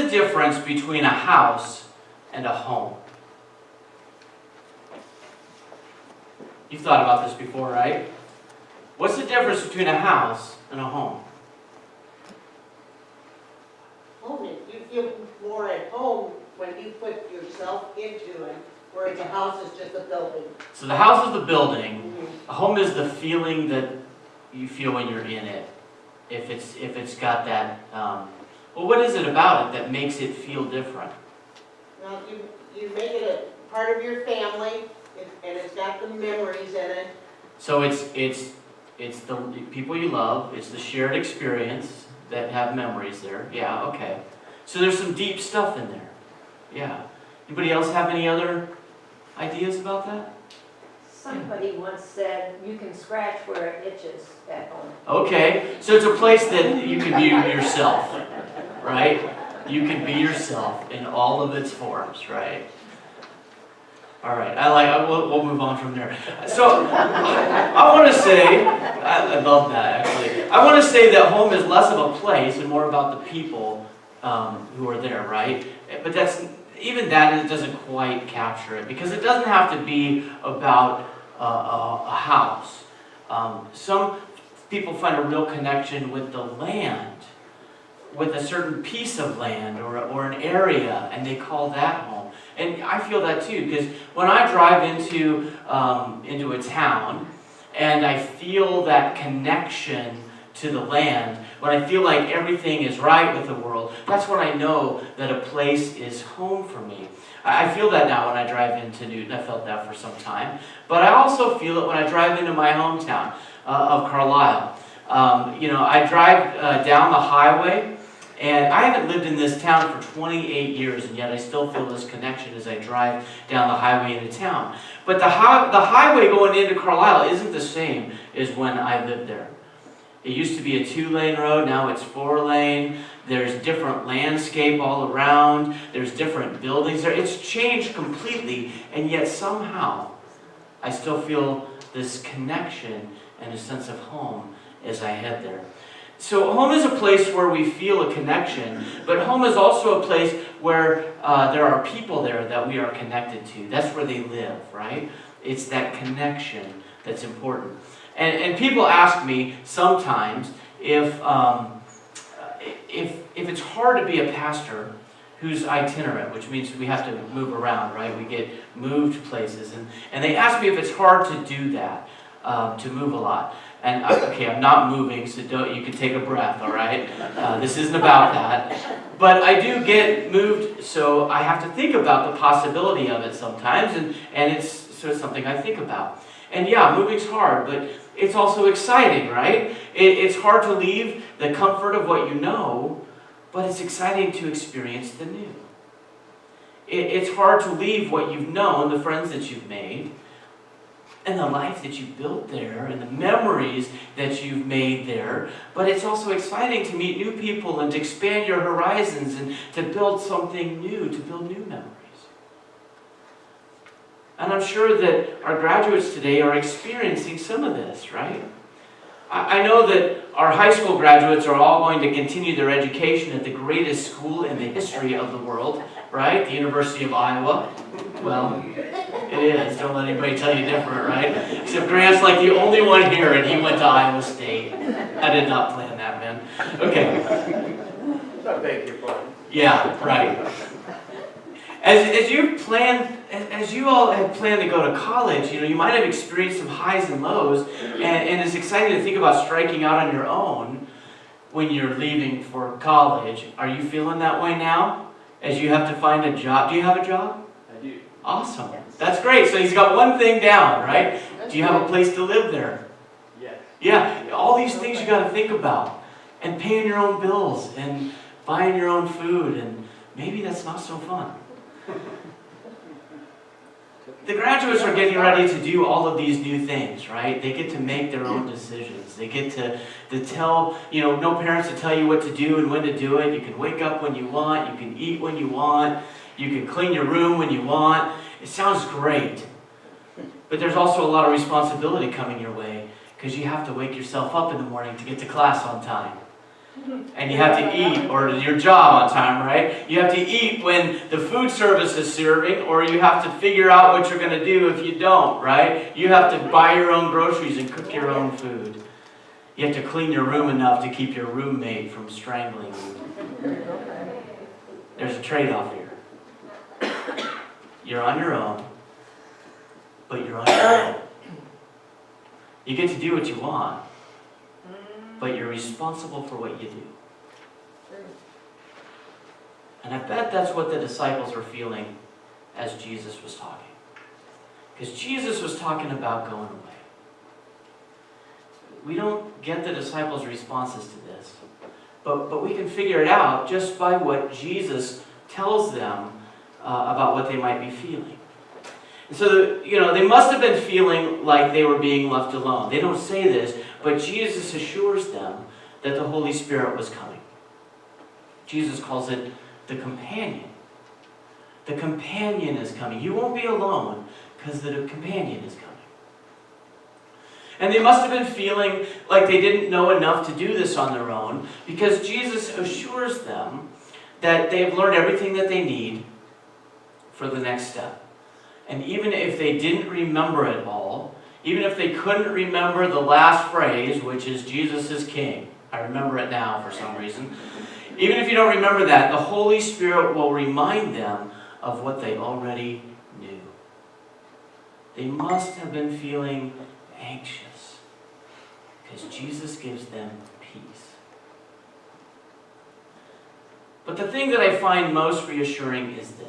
the difference between a house and a home? You've thought about this before, right? What's the difference between a house and a home? Home, you feel more at home when you put yourself into it, whereas a house is just a building. So the house is the building. A home is the feeling that you feel when you're in it. If it's got that, well, what is it about it that makes it feel different? Well, you make it a part of your family, and it's got the memories in it. So it's the people you love. It's the shared experience that have memories there. Yeah, okay. So there's some deep stuff in there. Yeah. Anybody else have any other ideas about that? Somebody once said, you can scratch where it itches at home. Okay, so it's a place that you can be yourself, right? You can be yourself in all of its forms, right? All right, we'll move on from there. So, I want to say, I love that actually. I want to say that home is less of a place and more about the people who are there, right? But even that doesn't quite capture it, because it doesn't have to be about a house. Some people find a real connection with the land, with a certain piece of land or an area, and they call that home. And I feel that too, because when I drive into a town and I feel that connection to the land, when I feel like everything is right with the world, that's when I know that a place is home for me. I feel that now when I drive into Newton. I felt that for some time. But I also feel it when I drive into my hometown of Carlisle. I drive down the highway, and I haven't lived in this town for 28 years, and yet I still feel this connection as I drive down the highway into town. But the highway going into Carlisle isn't the same as when I lived there. It used to be a 2-lane road, now it's 4-lane. There's different landscape all around. There's different buildings there. It's changed completely, and yet somehow I still feel this connection and a sense of home as I head there. So home is a place where we feel a connection, but home is also a place where there are people there that we are connected to. That's where they live, right? It's that connection that's important. And people ask me sometimes if it's hard to be a pastor who's itinerant, which means we have to move around, right? We get moved places. And they ask me if it's hard to do that, to move a lot. And I'm not moving, so you can take a breath, all right? This isn't about that. But I do get moved, so I have to think about the possibility of it sometimes, and it's sort of something I think about. And yeah, moving's hard, but it's also exciting, right? It's hard to leave the comfort of what you know, but it's exciting to experience the new. It's hard to leave what you've known, the friends that you've made, and the life that you've built there, and the memories that you've made there. But it's also exciting to meet new people and to expand your horizons and to build something new, to build new memories. And I'm sure that our graduates today are experiencing some of this, right? I know that our high school graduates are all going to continue their education at the greatest school in the history of the world, right? The University of Iowa. Well, it is. Don't let anybody tell you different, right? Except Grant's like the only one here, and he went to Iowa State. I did not plan that, man. Okay. I beg your pardon. Yeah, right. As you all have planned to go to college, you might have experienced some highs and lows, and it's exciting to think about striking out on your own when you're leaving for college. Are you feeling that way now? As you have to find a job. Do you have a job? I do. Awesome. That's great. So he's got one thing down, right? Do you have a place to live there? Yes. Yeah, all these things you got to think about. And paying your own bills, and buying your own food, and maybe that's not so fun. The graduates are getting ready to do all of these new things, right? They get to make their own decisions. They get to tell, no parents to tell you what to do and when to do it. You can wake up when you want. You can eat when you want. You can clean your room when you want. It sounds great. But there's also a lot of responsibility coming your way, because you have to wake yourself up in the morning to get to class on time. And you have to eat, or your job on time, right? You have to eat when the food service is serving, or you have to figure out what you're going to do if you don't, right? You have to buy your own groceries and cook your own food. You have to clean your room enough to keep your roommate from strangling you. There's a trade-off here. You're on your own, but you're on your own. You get to do what you want, but you're responsible for what you do. And I bet that's what the disciples were feeling as Jesus was talking. Because Jesus was talking about going away. We don't get the disciples' responses to this, but we can figure it out just by what Jesus tells them about what they might be feeling. And so, they must have been feeling like they were being left alone. They don't say this, but Jesus assures them that the Holy Spirit was coming. Jesus calls it the companion. The companion is coming. You won't be alone because the companion is coming. And they must have been feeling like they didn't know enough to do this on their own, because Jesus assures them that they have learned everything that they need for the next step. And even if they didn't remember it all, even if they couldn't remember the last phrase, which is Jesus is King, I remember it now for some reason. Even if you don't remember that, the Holy Spirit will remind them of what they already knew. They must have been feeling anxious because Jesus gives them peace. But the thing that I find most reassuring is this.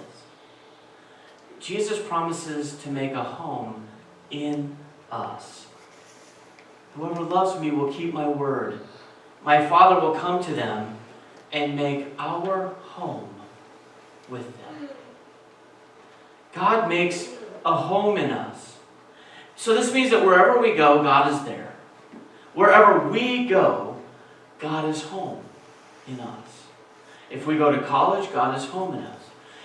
Jesus promises to make a home in us. Whoever loves me will keep my word. My Father will come to them and make our home with them. God makes a home in us. So this means that wherever we go, God is there. Wherever we go, God is home in us. If we go to college, God is home in us.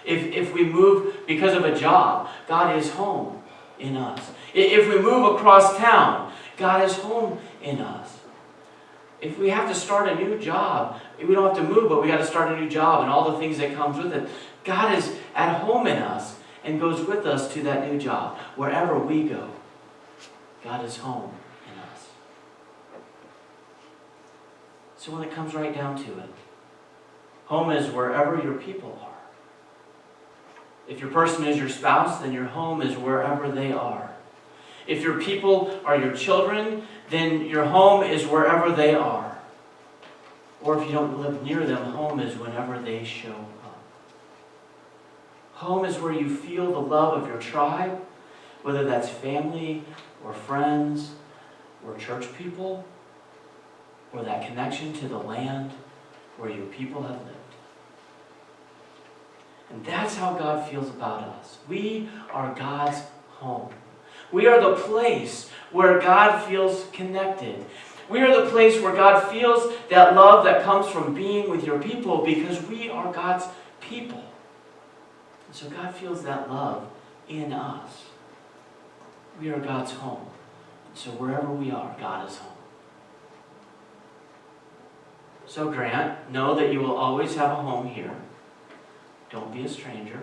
If we move because of a job, God is home in us. If we move across town, God is home in us. If we have to start a new job, we don't have to move, but we got to start a new job and all the things that comes with it. God is at home in us and goes with us to that new job. Wherever we go, God is home in us. So when it comes right down to it, home is wherever your people are. If your person is your spouse, then your home is wherever they are. If your people are your children, then your home is wherever they are. Or if you don't live near them, home is whenever they show up. Home is where you feel the love of your tribe, whether that's family or friends or church people, or that connection to the land where your people have lived. And that's how God feels about us. We are God's home. We are the place where God feels connected. We are the place where God feels that love that comes from being with your people, because we are God's people. And so God feels that love in us. We are God's home. And so wherever we are, God is home. So Grant, know that you will always have a home here. Don't be a stranger.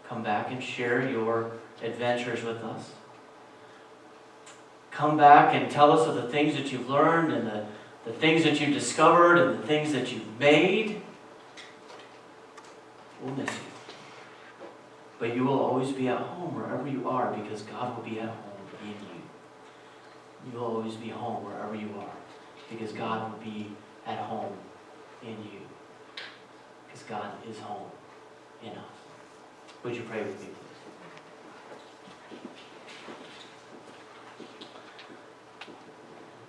Come back and share your adventures with us. Come back and tell us of the things that you've learned and the things that you've discovered and the things that you've made. We'll miss you. But you will always be at home wherever you are, because God will be at home in you. You will always be home wherever you are, because God will be at home in you. Because God is home in us. Would you pray with me, please?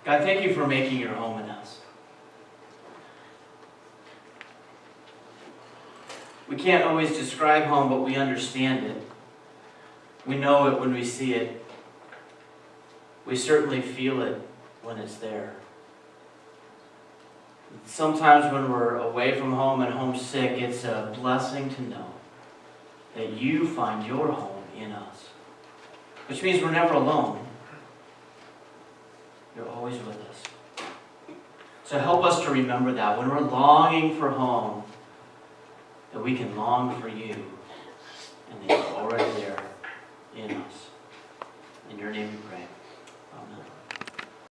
God, thank you for making your home in us. We can't always describe home, but we understand it. We know it when we see it. We certainly feel it when it's there. Sometimes when we're away from home and homesick, it's a blessing to know that you find your home in us. Which means we're never alone. You're always with us. So help us to remember that when we're longing for home, that we can long for you, and that you're already there in us. In your name we pray. Amen.